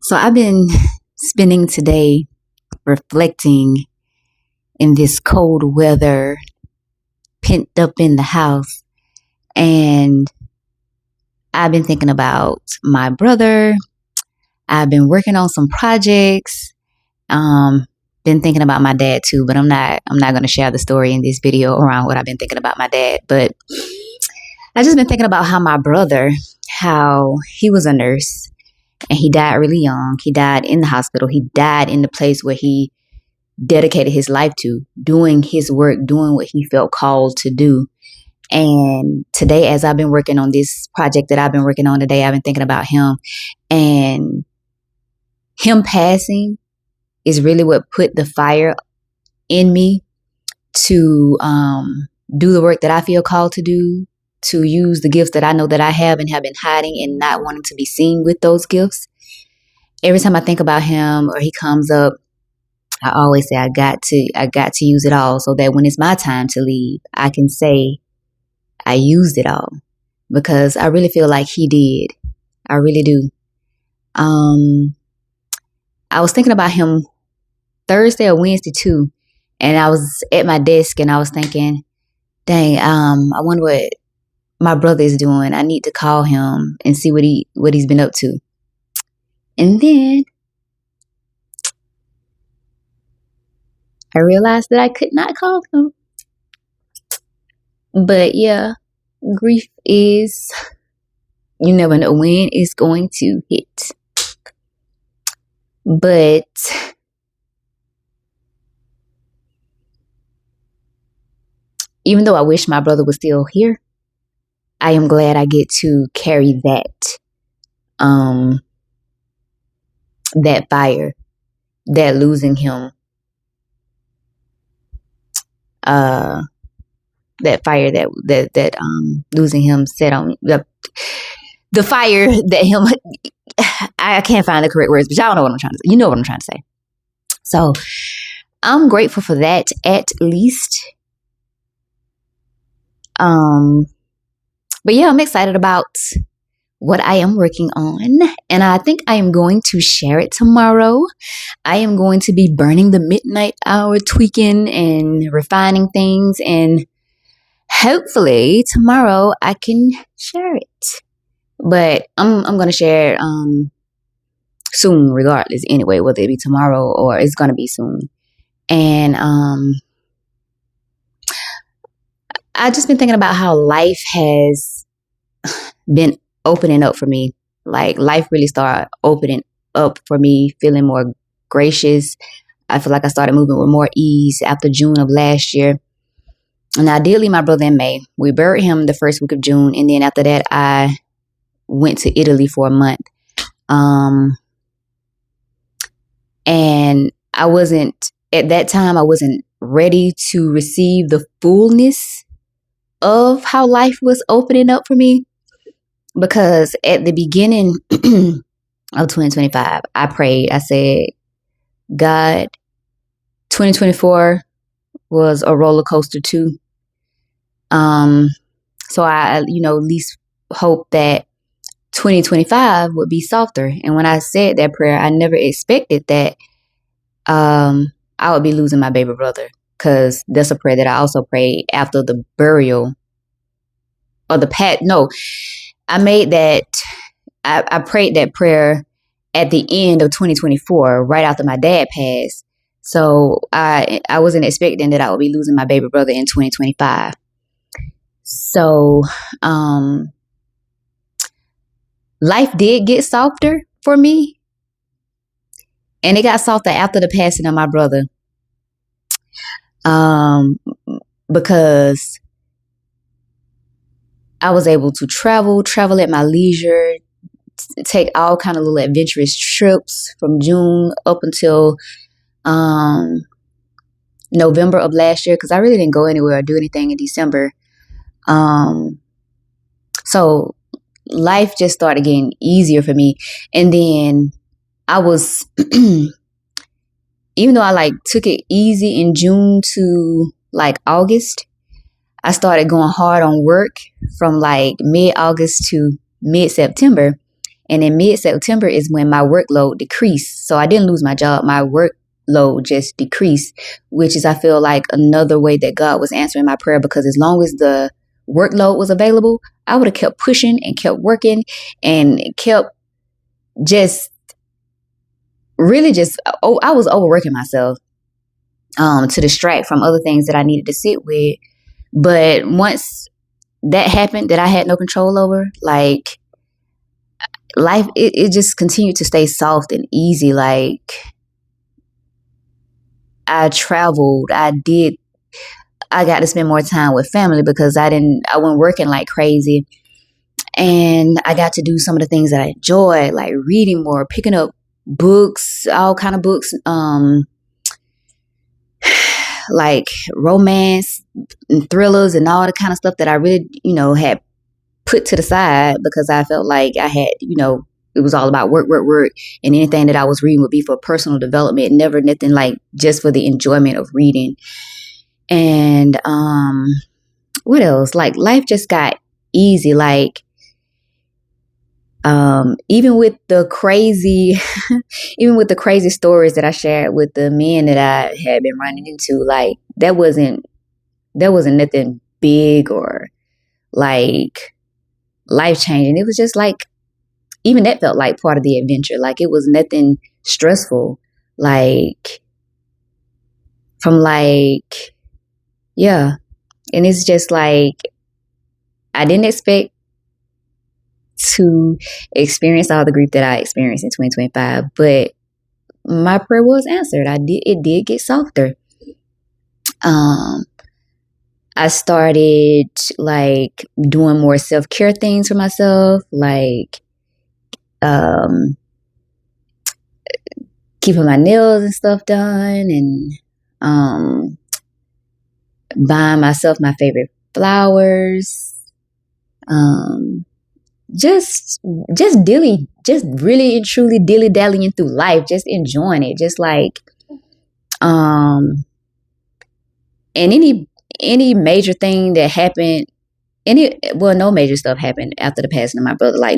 So I've been spending today reflecting in this cold weather, pent up in the house, and I've been thinking about my brother. I've been working on some projects. Um, been thinking about my dad too, but I'm not going to share the story in this video around what I've been thinking about my dad. But I just been thinking about how he was a nurse and he died really young. He died in the hospital. He died in the place where he dedicated his life to, doing his work, doing what he felt called to do. And today, as I've been working on this project that I've been working on today, I've been thinking about him, and him passing is really what put the fire in me to do the work that I feel called to do, to use the gifts that I know that I have and have been hiding and not wanting to be seen with those gifts. Every time I think about him or he comes up, I always say I got to use it all, so that when it's my time to leave, I can say I used it all, because I really feel like he did. I really do. I was thinking about him Thursday or Wednesday too, and I was at my desk and I was thinking, dang, I wonder what my brother is doing. I need to call him and see what he's been up to. And then I realized that I could not call him. But yeah, grief is, you never know when it's going to hit. But even though I wish my brother was still here, I am glad I get to carry that fire, that losing him, that fire that losing him set on the fire that him. I can't find the correct words, but y'all know what I'm trying to say. You know what I'm trying to say. So I'm grateful for that, at least. But yeah, I'm excited about what I am working on, and I think I am going to share it tomorrow. I am going to be burning the midnight hour, tweaking and refining things, and hopefully tomorrow I can share it. But I'm going to share it soon, regardless, anyway, whether it be tomorrow or it's going to be soon. And I just been thinking about how life has been opening up for me. Like, life really started opening up for me, feeling more gracious. I feel like I started moving with more ease after June of last year. And I did leave my brother in May. We buried him the first week of June, and then after that I went to Italy for a month. And I wasn't ready to receive the fullness of how life was opening up for me, because at the beginning of 2025, I prayed. I said, God, 2024 was a roller coaster too. So I, at least hope that 2025 would be softer. And when I said that prayer, I never expected that I would be losing my baby brother, because that's a prayer that I also prayed after the burial or I made that. I prayed that prayer at the end of 2024, right after my dad passed. So I wasn't expecting that I would be losing my baby brother in 2025. So life did get softer for me, and it got softer after the passing of my brother, because I was able to travel at my leisure, take all kind of little adventurous trips from June up until November of last year, because I really didn't go anywhere or do anything in December. So life just started getting easier for me. And then I was, even though I took it easy in June to August, I started going hard on work from mid-August to mid-September. And in mid-September is when my workload decreased. So I didn't lose my job. My workload just decreased, which is, I feel like, another way that God was answering my prayer, because as long as the workload was available, I would have kept pushing and kept working and kept just really just, I was overworking myself to distract from other things that I needed to sit with. But once that happened, that I had no control over, like, life, it just continued to stay soft and easy. Like, I traveled, I got to spend more time with family because I wasn't working like crazy. And I got to do some of the things that I enjoy, like reading more, picking up books, all kind of books, like romance and thrillers and all the kind of stuff that I really, had put to the side because I felt like I had, it was all about work, and anything that I was reading would be for personal development, never nothing like just for the enjoyment of reading. And what else? Like, life just got easy. Like, even with the crazy stories that I shared with the men that I had been running into, like, that wasn't nothing big or like life changing. It was just like, even that felt like part of the adventure. Like, it was nothing stressful. Like, from like, yeah. And it's just like, I didn't expect to experience all the grief that I experienced in 2025, but my prayer was answered. It did get softer. I started like doing more self-care things for myself, like keeping my nails and stuff done, and buying myself my favorite flowers. Just really and truly dilly-dallying through life, just enjoying it, just like, and any major thing that happened, no major stuff happened after the passing of my brother, like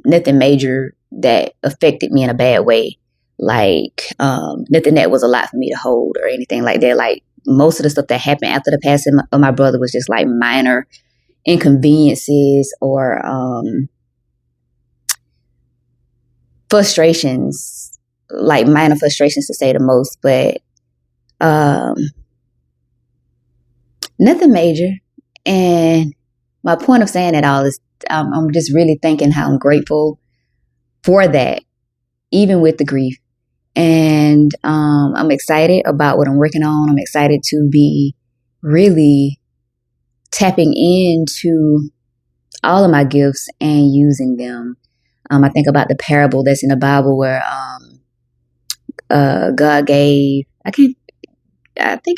nothing major that affected me in a bad way, like, nothing that was a lot for me to hold or anything like that. Like, most of the stuff that happened after the passing of my brother was just like minor inconveniences or frustrations, like minor frustrations to say the most, but nothing major. And my point of saying it all is, I'm just really thinking how I'm grateful for that, even with the grief. And I'm excited about what I'm working on. I'm excited to be really tapping into all of my gifts and using them. I think about the parable that's in the Bible where God gave, I think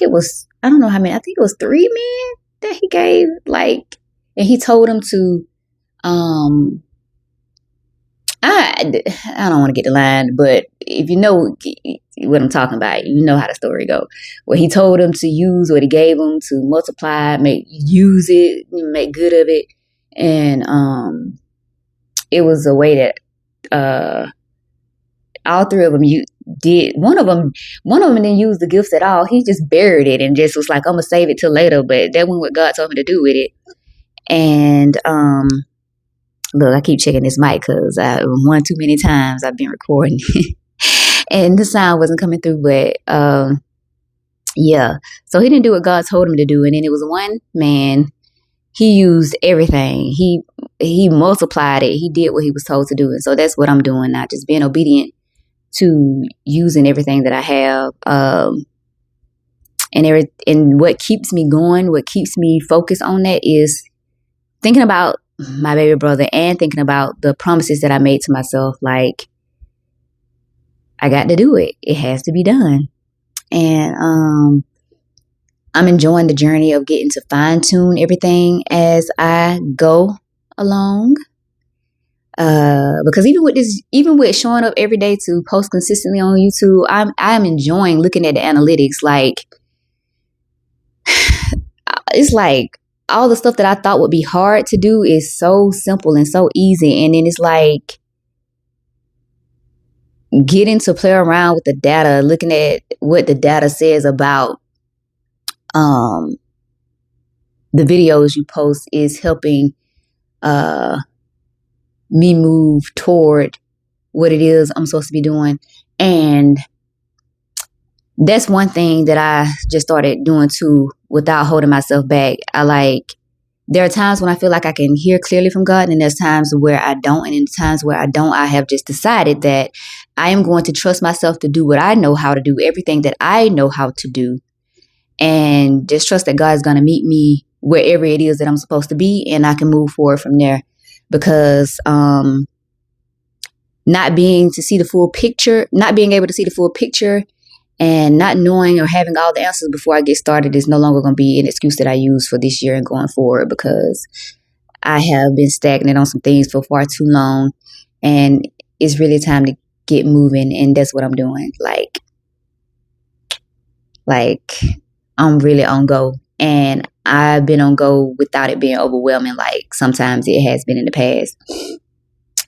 it was 3 men that he gave, like, and he told them to, I don't want to get the line, but if you know what I'm talking about, you know how the story go. Where he told them to use what he gave them, to multiply, use it, make good of it. And it was a way that all three of them did. One of them didn't use the gifts at all. He just buried it and just was like, I'm gonna save it till later. But that wasn't what God told me to do with it. And look, I keep checking this mic because one too many times I've been recording and the sound wasn't coming through. But yeah, so he didn't do what God told him to do. And then it was one man. He used everything. He multiplied it. He did what he was told to do. And so that's what I'm doing now, just being obedient to using everything that I have. And what keeps me going, what keeps me focused on that is thinking about my baby brother and thinking about the promises that I made to myself. Like, I got to do it. It has to be done. And I'm enjoying the journey of getting to fine tune everything as I go along. Because even with showing up every day to post consistently on YouTube, I'm enjoying looking at the analytics. Like, it's like all the stuff that I thought would be hard to do is so simple and so easy. And then it's like, getting to play around with the data, looking at what the data says about the videos you post is helping me move toward what it is I'm supposed to be doing. And that's one thing that I just started doing too, without holding myself back. There are times when I feel like I can hear clearly from God, and there's times where I don't. And in times where I don't, I have just decided that I am going to trust myself to do what I know how to do, everything that I know how to do, and just trust that God is going to meet me wherever it is that I'm supposed to be, and I can move forward from there. Because not being able to see the full picture, and not knowing or having all the answers before I get started is no longer going to be an excuse that I use for this year and going forward, because I have been stagnant on some things for far too long, and it's really time to get moving. And that's what I'm doing. Like I'm really on go, and I've been on go without it being overwhelming like sometimes it has been in the past.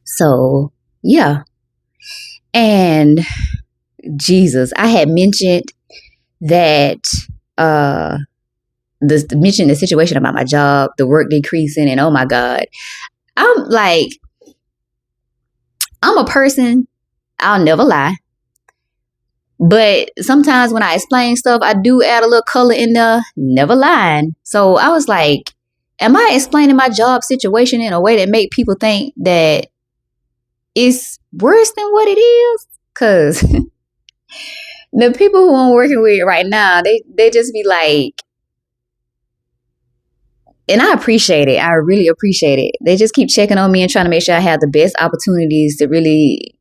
So yeah. And Jesus, I had mentioned that mentioned the situation about my job, the work decreasing, and oh my God, I'm a person, I'll never lie, but sometimes when I explain stuff, I do add a little color in there, never lying. So I was like, am I explaining my job situation in a way that make people think that it's worse than what it is? Because the people who I'm working with right now, they just be like, and I appreciate it. I really appreciate it. They just keep checking on me and trying to make sure I have the best opportunities to really,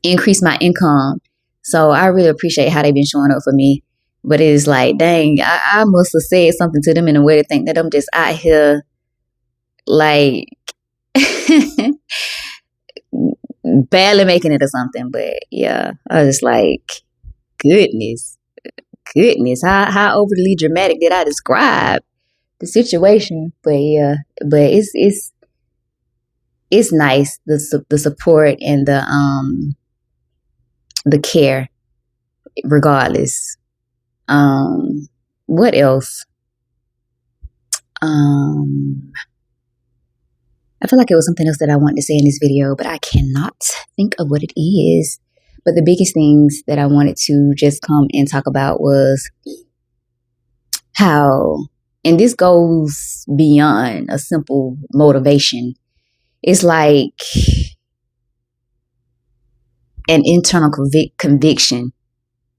increase my income. So I really appreciate how they've been showing up for me. But it is like, dang, I must have said something to them in a way to think that I'm just out here like barely making it or something. But yeah, I was just like, goodness, how overly dramatic did I describe the situation? But yeah, but it's nice, the support and the care, regardless. What else? I feel like it was something else that I wanted to say in this video, but I cannot think of what it is. But the biggest things that I wanted to just come and talk about was how, and this goes beyond a simple motivation, it's like an internal conviction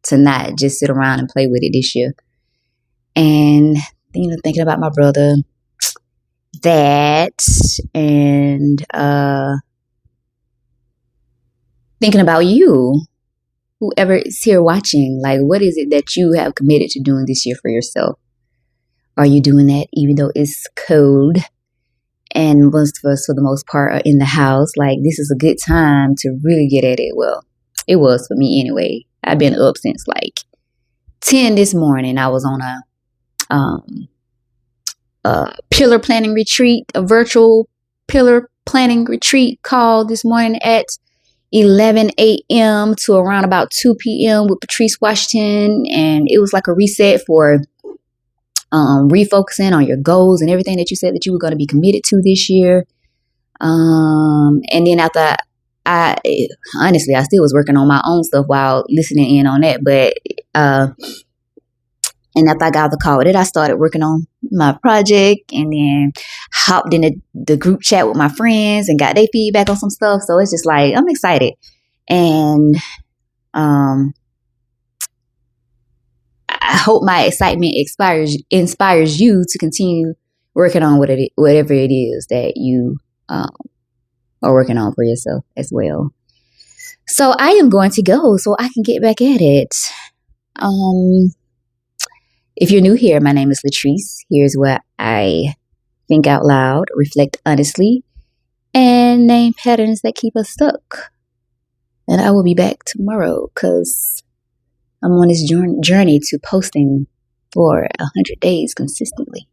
to not just sit around and play with it this year. And, thinking about my brother, that, and thinking about you, whoever is here watching, like, what is it that you have committed to doing this year for yourself? Are you doing that even though it's cold? And most of us, for the most part, are in the house. Like, this is a good time to really get at it. Well, it was for me anyway. I've been up since like 10 this morning. I was on a pillar planning retreat, a virtual pillar planning retreat call this morning at 11 a.m. to around about 2 p.m. with Patrice Washington. And it was like a reset for refocusing on your goals and everything that you said that you were going to be committed to this year. And then after I still was working on my own stuff while listening in on that. But and after I got the call with it, I started working on my project, and then hopped in the group chat with my friends and got their feedback on some stuff. So it's just like, I'm excited. And I hope my excitement inspires you to continue working on whatever it is that you are working on for yourself as well. So I am going to go so I can get back at it. If you're new here, my name is Latrice. Here's where I think out loud, reflect honestly, and name patterns that keep us stuck. And I will be back tomorrow because I'm on this journey to posting for 100 days consistently.